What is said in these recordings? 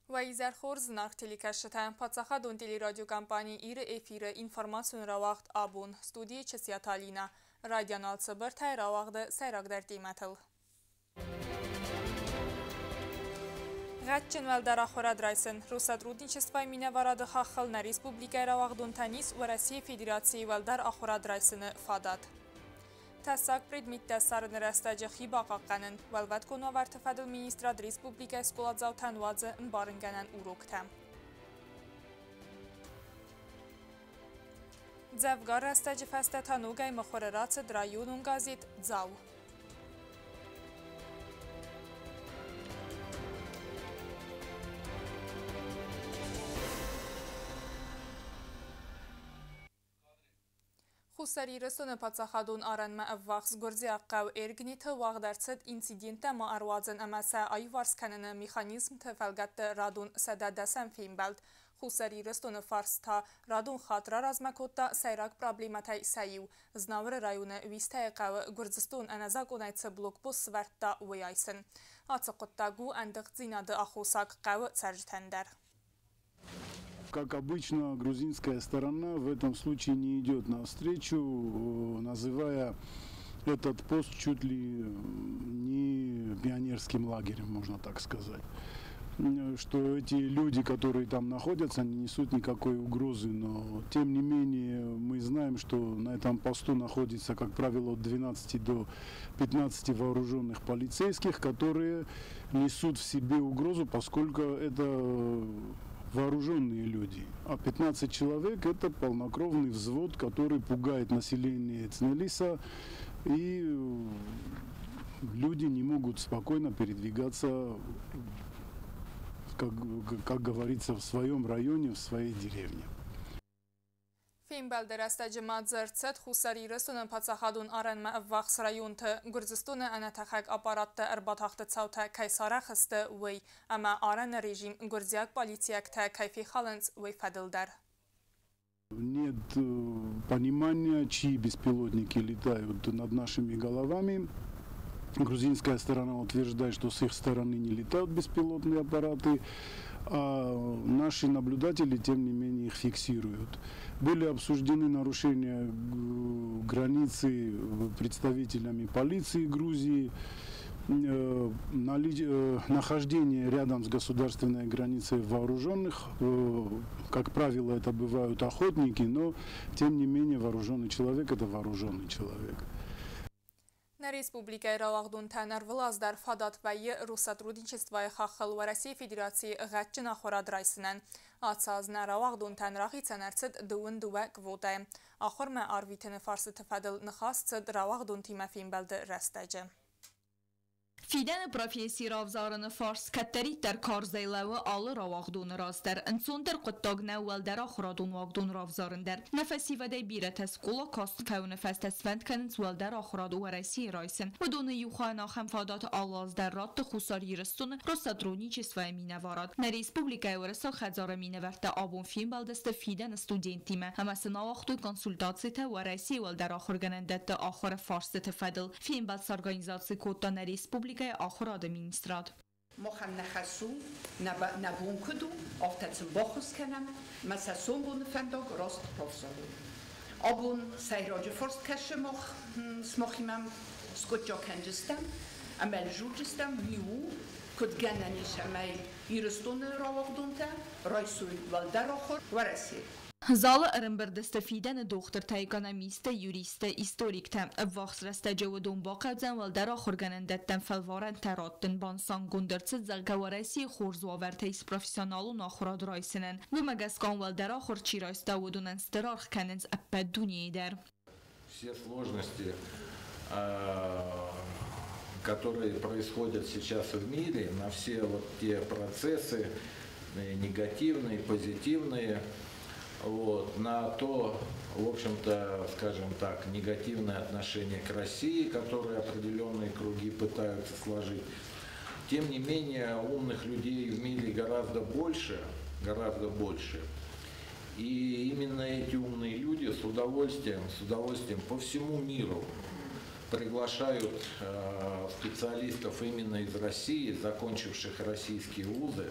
Вайзерхор знак телекашта пацахадун телерадиокомпании Иры эфиры информацию равахт абун студии Чесьяталина радионал цыбыр тайравахды сайрагдар дейматыл. Гатчин валдара хорадрайсын Россотрудничество минаварады хахыл на республика равахдун танис в России Федерации валдар ахорадрайсыны фадат. Тасак предмитте сарны растаджи хиба қаққанын, валват конавар тфадыл министрад республика скуладзау танвадзы нбарынганан урокта. Дзавгар растаджи фаста танугай махорарацы драюнун газет дзау. Хусари рысуны пацахадун аранма аввахс горзиаққау эргниті вағдарцыд инцидентті маарвазын амаса айварсканыны механизм тефалгатты радун сададасан феймбалд. Хусари рысуны фарста радун хатра размакотта сайрак проблематай сайю. Знавры районы вистайқау гурзистун аназак унайцы блокпост свартта уяйсын. Ацықыттагу андық зинады ахусак қауы царжтандар. Как обычно, грузинская сторона в этом случае не идет навстречу, называя этот пост чуть ли не пионерским лагерем, можно так сказать. Что эти люди, которые там находятся, не несут никакой угрозы, но тем не менее мы знаем, что на этом посту находится, как правило, от 12 до 15 вооруженных полицейских, которые несут в себе угрозу, поскольку это вооруженные люди, а 15 человек это полнокровный взвод, который пугает население Цнелиса, и люди не могут спокойно передвигаться, как говорится, в своем районе, в своей деревне. Феймбалдер астаджи мадзерцет хусари рысунын пацахадун аранма аввахс районты Гурзистуны анатахак аппаратты арбатахты цаута кайсара хысты вей, ама аран режим Гурзияк полициякта кайфи халынц вей фадылдар. Нет понимания, чьи беспилотники летают над нашими головами. Грузинская сторона утверждает, что с их стороны не летают беспилотные аппараты, а наши наблюдатели, тем не менее, их фиксируют. Были обсуждены нарушения границы представителями полиции Грузии, нахождение рядом с государственной границей вооруженных. Как правило, это бывают охотники, но, тем не менее, вооруженный человек – это вооруженный человек. На республике Равахдун танар влаздар фадат вайи Россотрудничество хахал в России Федерации гатчина хорадрайсынан. Ацаз на Равахдун танрахи цанарцид дуын дуа квота. Ахорма арвитыны фарсы тфадыл нахасцид Равахдун тимафин балды растаджи. Фиден профессии равзараны фарс каттари در کار زیلو آل راواغدون راست در انسون در قطاق نوال در آخرادون واغدون ravzarın در نفسی و دی بیرت از قولا کاست که نفس تسفند کنند وال در آخراد و رسی رایسن و دون یوخان آخم فادات آلاز در رات خساری رستون Россотрудничество مینوارد نه ریسپوبلیکای ورسا خزار مینورد آبون فیلم بالدست فیدن استودینتیمه همه سناوختو کنسولتاتسی تا و رسی وال در آخر گنندت آخر فارس تفدل فیلم بالس ارگانیزاتسی کوتا نه ریسپوبلیک آخراد مینستراد. مخنخسو نبون کدو آفتاتم باخوز کنم مساسون بون فندق راست پرسالو. آبون سایراج فرست کشه سماخیمم سکوت کنجستم امال جوجستم لیو کد گننیش امال ایرستون راوغدون تا رایسوی والدر آخر ورسی. Zala ارنبردست فیدن دختر تا اکونومیست یوریست استوریکتم وقت رسته جو دون باقیدن و در آخر گنندتن فلوارن تراتن بانسان گندرت زلگوارسی خورز و ورتیس پروفسیونالو ناخراد رایسنن و مگسکان و در آخر چی رایسته و دون استرارخ کننز اپد دنیای در. Все сложности, которые происходят сейчас в мире, на все вот те процессы негативные, позитивные. Вот, на то, в общем-то, скажем так, негативное отношение к России, которое определенные круги пытаются сложить. Тем не менее, умных людей в мире гораздо больше. И именно эти умные люди с удовольствием по всему миру приглашают специалистов именно из России, закончивших российские вузы,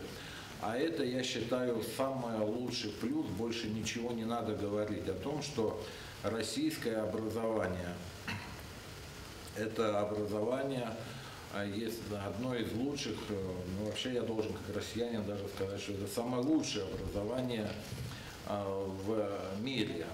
А это, я считаю, самый лучший плюс. Больше ничего не надо говорить о том, что российское образование – это образование, есть одно из лучших, ну, вообще я должен как россиянин даже сказать, что это самое лучшее образование в мире.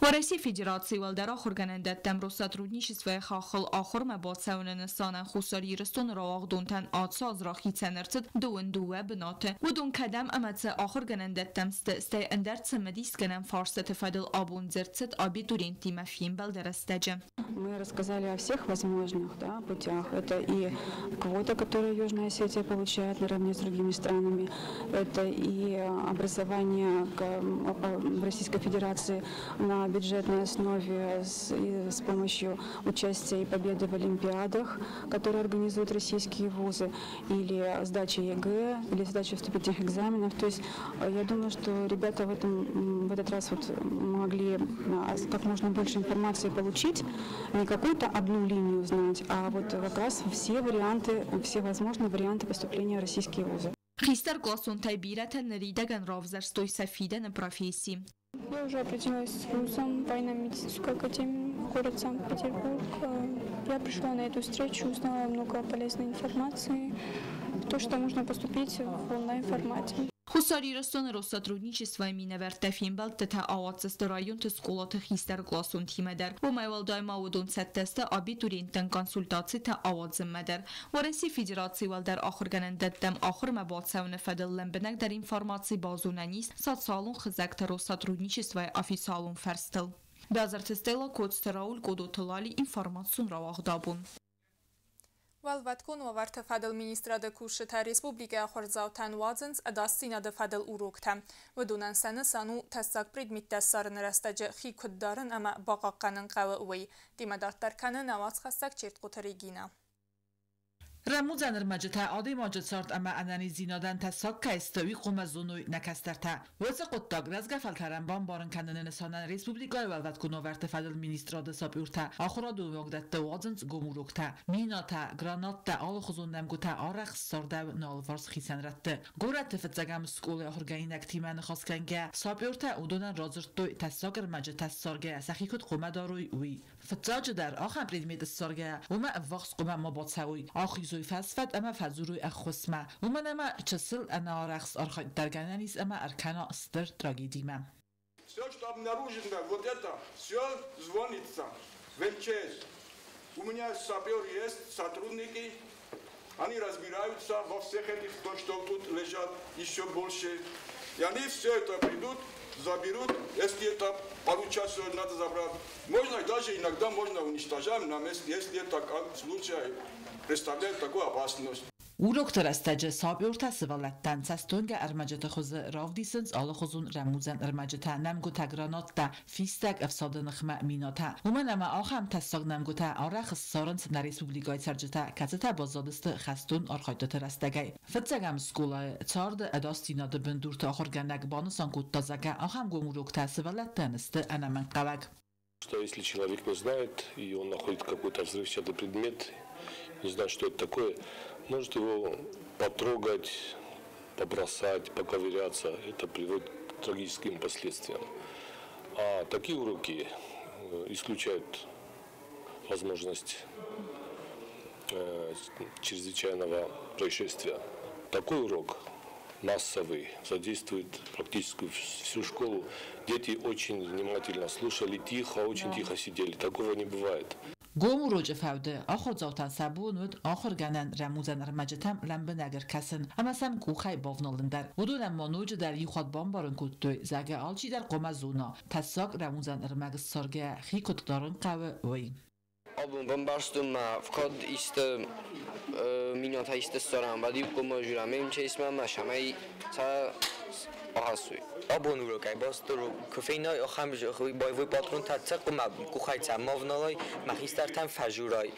و Россия Федерации Валдара Хорганендеттем Россотрудничество Хахал Ахор Мабацаун Нсана Хусари Рестон Раах Дунтан Атсаз Рахи Ценерцет Дون دوه بناته و دون کدم امت آخر گنندتم است اندرت مدیس کنم فارس تفادل آبون زرتت آبی دورین تیم فیم بالدرستجم. Мы рассказали о всех возможных путях. Это и квота, которую Южная Осетия получает наравне с другими странами. Это и образование в Российской Федерации на бюджетной основе с помощью участия и победы в олимпиадах, которые организуют российские вузы, или сдача ЕГЭ, или сдача вступительных экзаменов. То есть я думаю, что ребята в этот раз могли как можно больше информации получить, не какую-то одну линию знать, а вот как раз все варианты, все возможные варианты поступления в российские вузы. Христер Гласун Тайбирата Наридаган Ровзарстой Софида на профессии. Я уже определилась с вузом, военно-медицинскую академию, город Санкт-Петербург. Я пришла на эту встречу, узнала много полезной информации, то, что можно поступить в онлайн-формате. Хусари Ростон Россотрудничество Минаверта Фимбал Тета Аватс район Тсколот Хистер Гласун Тимедер و موالدای ماودون ستست آبیتورین تن کنسولتاسی تا آواز مدر و رسی فدراسی ول در آخر گنندت دم آخر مبادسون فدل لنبنک در اینفارماسی بازونه نیست سات سالون خزکت Россотрудничество افیسالون فرستل. بازرتستلا کودستراول کودوتلالی اینفارماسیون را واخدابون. والواتكون وورت فدل مینیستر د کوشت ریسپوبلیکا خورزاوتن وازنز اداستینا د فدل اوروکتم و دونن سنه سانو تساق پریدمیت دستارن رستج خی کددارن اما باقاقانن قوی دیمدارت درکنه نواز خستک چیرت قطریگینا. رموزن رمجته آدی ماجد سارت اما انانی زینادن تساق که استوی قوم زونوی نکسترته وز قطاق رزگه فلترن بان بارن کندن نسانن ریسپوبلیکای والواتکون وورت فدل مینیستراد سابیورته آخرا دو وقت وازنز گموروکته میناته گراناته آل خزون نمگوته آرخ سارده نالفارس خیسن رته گورت فتزگم سکول آخرگاینک تیمن خاصکنگه سابیورته اودونن رازرتوی تساق رمجته سارگه سخیکت قوم داروی وی فتزاج در آخر پریدمید سارگه وما افاقس قوم مبادسوی آخی فاسفد اما فزوروی اخوسمه و من اما چسل انا رخص архать даргананис اما аркана стер трагедима. Все, что обнаружено, вот это, все звонится в МЧС. У меня сапер есть, сотрудники, они разбираются во всех этих, то, что тут лежат еще больше. И они все это придут, заберут, если это пару часов надо забрать. Можно даже иногда можно уничтожать на месте, если это случай представляет такую опасность. Уроктор استجه سابیورت سوالتن سستونگ ارمجت خوز راودیسنز آل خوزون رموزن ارمجت نمگو تگرانات تا فیستگ افساد نخمه میناتا ومن اما آخم تستاگ نمگوتا آرخ سارنس نریسپوبلیگای سرجتا کتتا بازادست خستون آرخایدت رستگی فتزگم سکولای تارد اداستینا د بندورت آخر گنگ بانسان کود تازگه آخم گوموروکتا سوالتن است انا من قلق. Что если человек не знает и он находит какой-то взрывчатый предмет, не знает, что это такое, может его потрогать, побросать, поковыряться. Это приводит к трагическим последствиям. А такие уроки исключают возможность чрезвычайного происшествия. Такой урок массовый, задействует практически всю школу. Дети очень внимательно слушали, тихо, очень тихо сидели. Такого не бывает. گوم روج فوده آخر زاوتن سبون ود آخر گنن رموزن رمجتم لمبه نگر کسن اما سم کوخای باونالندر ودون مانوج در یخواد بامبارن کدوی زگه آلچی در قوم زونا تساق رموزن رمگ سارگه خی کددارن قوه وی Abun bambastum vkod ist minat ist saram badi como juramem chesmam shamai sa ahasui abun urokay basturu kofeinay akham khoy boy patron tatsa quma kukhaytsa mavnalay magistartan fajuray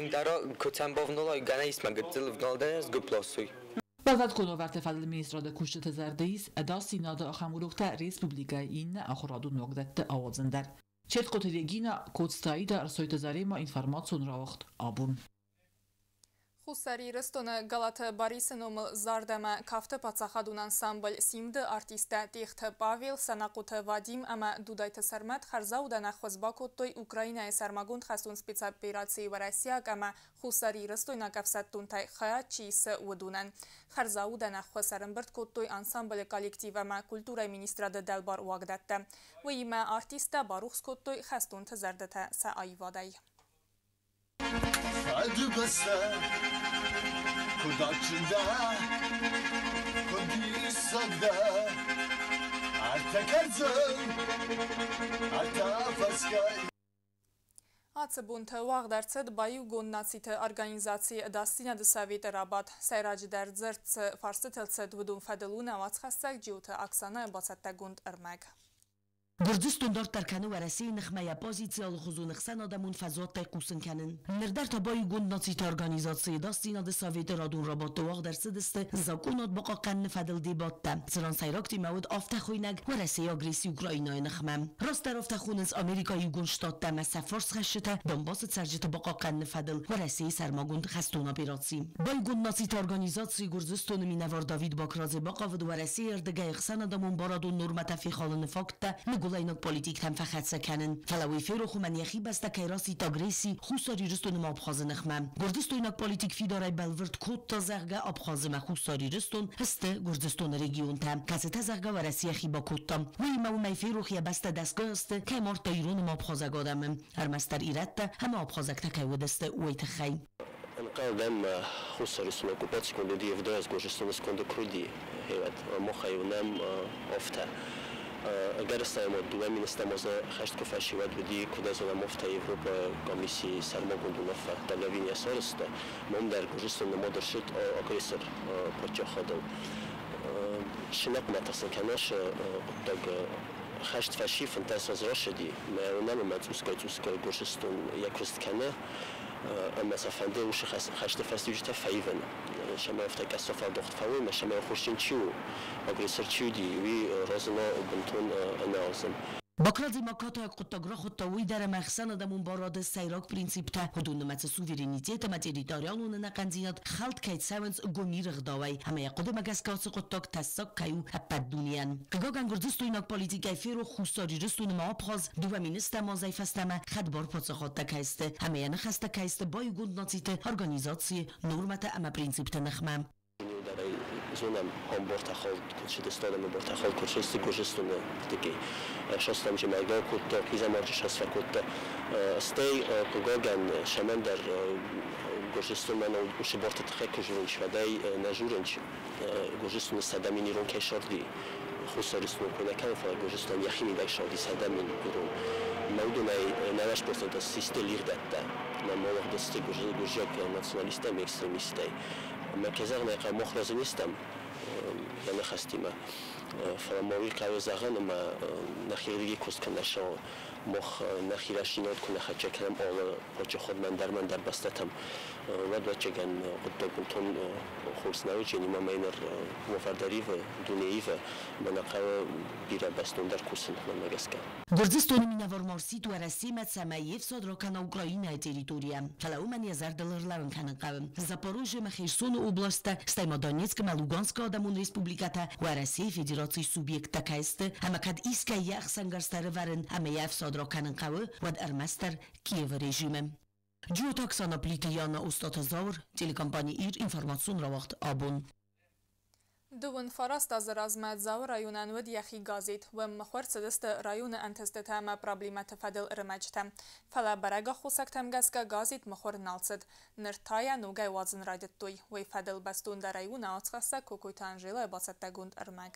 ndara kotsam bavnalay ganaisma gtsil vnaldes goplasui بعد کنوورت فدل مینیستراد کوشت زردهیس اداسی ناده آخمولوکتا ریسپوبلیکای این آخرادون وقدت آوازندر چت قطریگینا کودستایی در سایت زری ما اینفرماسیون را وقت آبون. Խուսարի ռստոնը գալաթը բարիսնում զարդեմը կավթը պացախադուն անսամբլ սիմդը արտիստը տիղթը պավիլ սանակութը վադիմ ամա դուդայթը սարմատ խարզաուդանա խոզբակոտոյ Ուկրաինայի սարմագունդ խասուն սպիցապիրացի վարասիակ ամա խուսարի ռստոյնա կավսատուն թայ խայա չիսը ուդունան խարզաուդանա խոսարմբրտ կոտոյ անսամբլը կոլեկտիվ ամա կուլտուրայի մինիստրադը դալբար ուագդատը վույիմը արտիստը բարուխս կոտոյ խաստուն թզարդը սա այվադայ Hadi basa, kudakçında, kudisagda, arta karzın, arta faskay. Ացբունթը ուաղդարցդ բայու գոննացիթը արգանիզացի դաստինա դսավիտ ռաբատ սայրաջի դարձրց ֆարստըթելցդ վդուն ֆադելուն ավաց խասակ ջիութը աքսանա բացատագունդ ըրմեգ Gürcistan dört terkanı veresi nıxmaya pozisiyalı xuzu nıxsan adamın fazot tayqusun kanin. Nırdar tabayı gund nazit organizasyonu dastinadı Sovyeti radun rabatı vaq dersi diste zakunat baqa qanni fadil dibatta. Sıran sayrakti mevud aftaxoynag veresi agresi Ukrayna'yı nıxmam. Rastar aftaxunuz Amerika'yı gunştatta mesa fors xəşşitə Donbası sərciti baqa qanni fadil veresi sərmagund xəstun operasi. Bay gund nazit organizasyonu Gürcistanı minavar David Bakrazı baqa vd veresi yerdəgə yıxsan adamın baradun nurmata fi xalını fakta Gulaynok politik تنفخت سکنن فلوی فیروخ من یخی بسته کیراسی تاگریسی خوساری رستون ما ابخاز نخمم گردستونک politik فیدارای بلورد کود تا زغگه ابخاز ما خوساری رستون هسته گردستون رگیون تام کسی تا زغگه و رسی یخی با کود تام وی ما و می فیروخ یا بسته دستگاه است که مارت ایران ما ابخاز گادم هرمستر ایرت همه ابخازک تکی و دسته وی تخی قدم خوساری رستون اوکوپاسی کنده دیفده از گردستون سکنده کردی هیوت مخیونم افته اگر استعمال دوام این استعمال خشت کفاشی ود بدی کدازون مفته Avrupa Komisi سرمایه‌گذاری نفت دلوین یاسرست من در گذشته نمودار شد agresor پرچه خودم شناق نتاسن کناش قطع خشت فاشی فنتاز راشدی ما نمی‌مد اسکای گذشتون یکوست کنه اما سفنده وش خشت فاستی جت فایون شما افت کسافه دخت فاوی شما خوشین چیو agresor چیودی وی رازنا بنتون انازم Bakradzi makata qutagra xutawi dar maxsana da mumbarad sayrak prinsipta hudunmat suverenitet ma territorialun naqanziyat khalt kayt savens gomir gdaway ama yaqud magaskas qutak tasak kayu apad-dunian qagan gurdistoynak politika fero khusari ristun ma abkhaz duvaminista mazay fastama khadbar potsakhatta kayste ama yana khasta kayste boy gundnatsite organizatsiya normata ama prinsipta nakhmam زونم هم برتخال شده استادم برتخال کرشستی گوشستونه دیگه شستم که مگه کود کیزه مارچ شست فکود استی کوگان شمن در گوشستون من وش برت تخیل کجورنش و دای نجورنش گوشستون صدامین ایران کشاردی خسارستون کنه کنه فقط گوشستون یخی دای شاردی صدامین ایران مودونای نواش پرسنت سیستم لیردت من موقع دستی گوشیک ناسیونالیستم اکستریمیستی مرکز نقا مخرج نیستم یعنی خستیم فراموی قوی زغن ما نخیری کست کنش مخ نخیرش نود کنه خچه کنم آل پاچه خود من در بستم ود بچه گن قد کنتون خورس نوی جنی ما مینر وفاداری و دنیایی و من قوی بیره بستون در کسن من مگسکم گردستان مینوار مارسیت و رسیمت سمایف صادر کنه اوکراینای تریتوریا فلاو من یزار دلارلارن کنه قوم زاپاروژه مخیرسون اوبلاستا استایما دونیتسک و لوگانسکا آدمون ریسپوبلیکاتا و رسی فدراسیون سوبیکتا کایست همه کد ایسکا یخ سنگرستر ورن همه یف صادر کنه قوی و ارمستر کیف رژیم جوتاک ساناپلیت یانا استاد زاور تلکمپانی ایر اینفورماسیون را وقت آبون دوون فراست از رازمت زاور رایونان ود یخی گازید و مخور سدست رایون انتست تام پرابلیمت فدل رمجتم فلا برگا خوسک تمگسکا گازید مخور نالسد نرتایا نوگای وازن رایدت توی و فدل بستون در رایون آتخسا کوکوی تانجیل باست تگوند ارمگ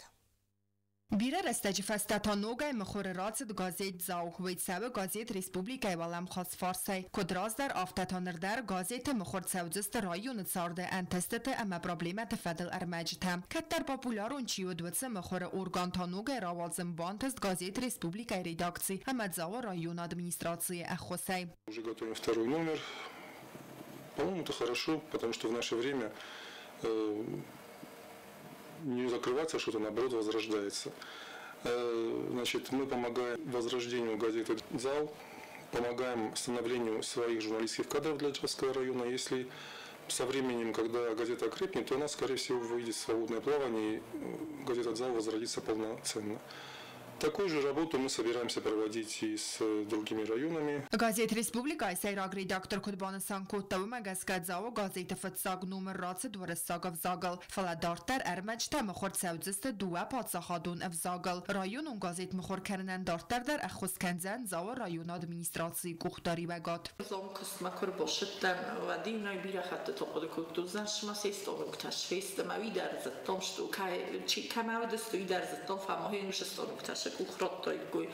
بیره رستجی فسته تا نوگای مخور رازد گازید زاوگ وید سوه گازید ریسپوبلیکای ولم خاص فارسی کدراز در آفتتانر در گازید مخور سوزست رایون سارده انتستت اما پرابلیمت فدل ارمجتم کت در پاپولارون چیودوتس مخور ارگان تا نوگای راوالزم بانتست گازید ریسپوبلیکای редакции اما زاو رایون администрации اخوسی Уже готовим второй номер. По-моему, это хорошо, потому что в наше время не закрывается что-то, наоборот, возрождается. Значит, мы помогаем возрождению газеты «Зал», помогаем становлению своих журналистских кадров для Чавского района. Если со временем, когда газета окрепнет, то она, скорее всего, выйдет в свободное плавание, и газета «Дзал» возродится полноценно. Такую же работу мы собираемся проводить и с другими районами. Газет «Республика» сайраг редактор Кудбана Санкоттавы магазгадзау газета «Фатсаг» номер 22 Сагавзагал. Фаладартер эрмечте мخور سوزست دوه پادساخادون افزاگل. رایون газет مخور کردن دارتر در اخوز کنزن زاو رایون ادمینستراسی گوختاری وگات. زام کسم کر باشدن و دینای بیره خط تقد کتوزن شما سیستان تشخیص دموی در زتام شدو که چی کمه دستوی در زتام فهمه نشستان تشخیص Kuchrottoi goi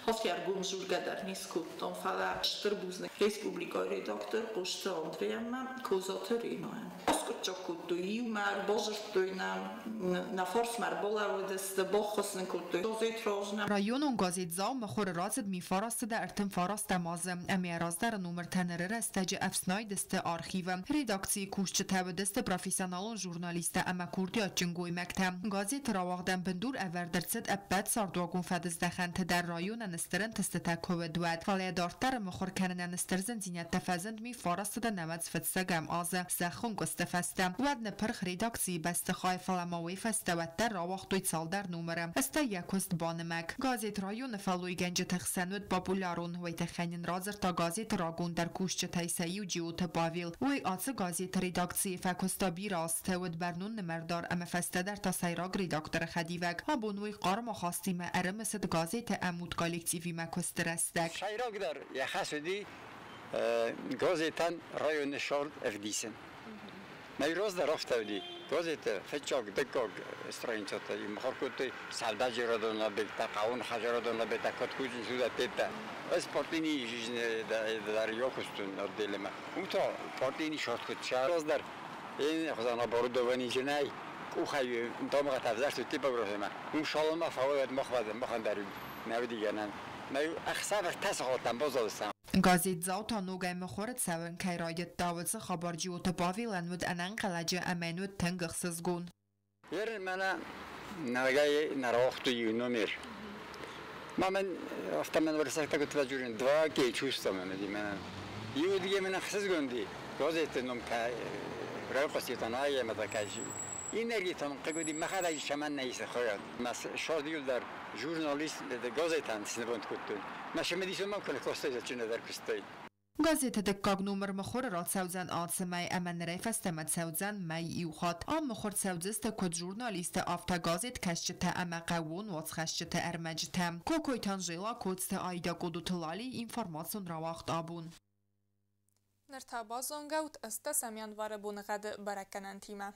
hofjargum żurgadar niskutton fala szterbuzny Republika redaktor Koszta Andrejama kozatorinoen. Oskoczokuttu iumar bożertoina na fors marbola ودست بخصن کتو گازیت روزنم. رایون گازیت زاو مخور رازد میفارست در ارتم فارست مازم امیراز در نمر تنره رستج افسنای دست آرخیوم ریداکسی کوشت تب دست پروفیسیونال ژورنالیست اما کوردی اچنگوی مکتم گازیت راوغدن بندور اور درصد ابد ساردواگون فدز دخنت در رایون نسترن تست تکو دواد فالی دارتر مخور کنن نسترزن زینت تفزند می فارست در نمد فتسگم آز زخون گستفستم ود نپرخ ریداکسی بست خای فلماوی فستوت در راوغدوی سال در نمرم است یکوست بانمک گازیت رایون فلوی گنج تخسنود پاپولارون وی تخنین رازر تا گازیت راگون در کوشت تایسایی و جیوت باویل وی آتس گازیت ریداکسی فکستا بیراست ود برنون نمردار اما فسته در تا سیراگ ریداکتر خدیوگ آبونوی قارم خواستیم ارمست گازیت امود کالکتیوی مکست رستک سیراگ در یخصدی گازیتان رایون شارد افدیسن میروز در افتادی گازیت فچاق دکاگ استرینچاتا مخارکوتی سالداجی را دون لبیت قاون خجر را دون لبیت کات کوچین سودا تیتا از پارتینی جیجن در یاکستون دلما اون تا پارتینی شارت کت شارز در این خدانا باردوانی جنای او خیلی دامغ تفزرت و تیپ برای من اون شالما فواد مخواد در نودیگرن میو اخسر تسخاتم بازدستم گازیت زاو تا نوگای مخورد سون که رایت داوز خبرجی و تباویلن ود انان قلجه امنود تنگخسز گون یر من نگای نراختوی نمیر من افتم من ورسکتا کت وجورین دوا کی چوستم من دی من یو دیگه من خسز گوندی گازیت نم که رای قصیتانای مدکاجی اینرگی تام قگودی مخدای شمن نیست خواهد مس شادیول در ژورنالیست گازیتان سنبند کتون ماشم دیسم ما کل کوسته چنه در کوسته گازیت دکاگ نمر مخور رات سوزن آتسمای امن رای فستمت سوزن می ایوخات آم مخور سوزست کد ژورنالیست آفتا گازیت کشت اما قوون وات خشت ارمجتم کوکوی تانجیلا کدست آیدا گودوتلالی اینفورماسیون راوخت آبون نرتابا زونگوت است سمیان وار بونغد برکنن تیمه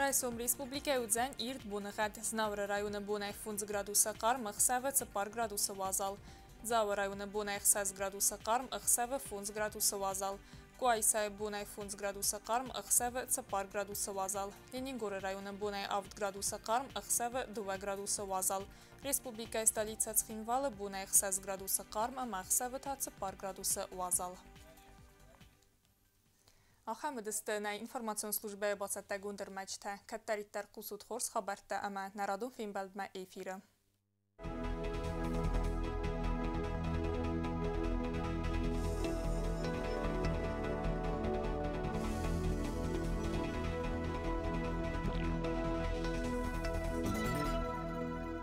Райсом республика удзан ирт бунагад знавра района бунай 15 градуса қарм ықсавы 4 градуса вазал. Зава района бунай 6 градуса қарм ықсавы 15 градуса вазал. Куайсай бунай 15 градуса қарм ықсавы 4 градуса вазал. Ленингоры района бунай 9 градуса қарм ықсавы 2 градуса вазал. Республика столица Цхинвала бунай 6 градуса қарм ықсавы 4 градуса вазал. Ахамедисте на информационной службе басатта гундер мачта. Каттариттар кусуд хорс хабарта ама нарадун фимбалдма эфира.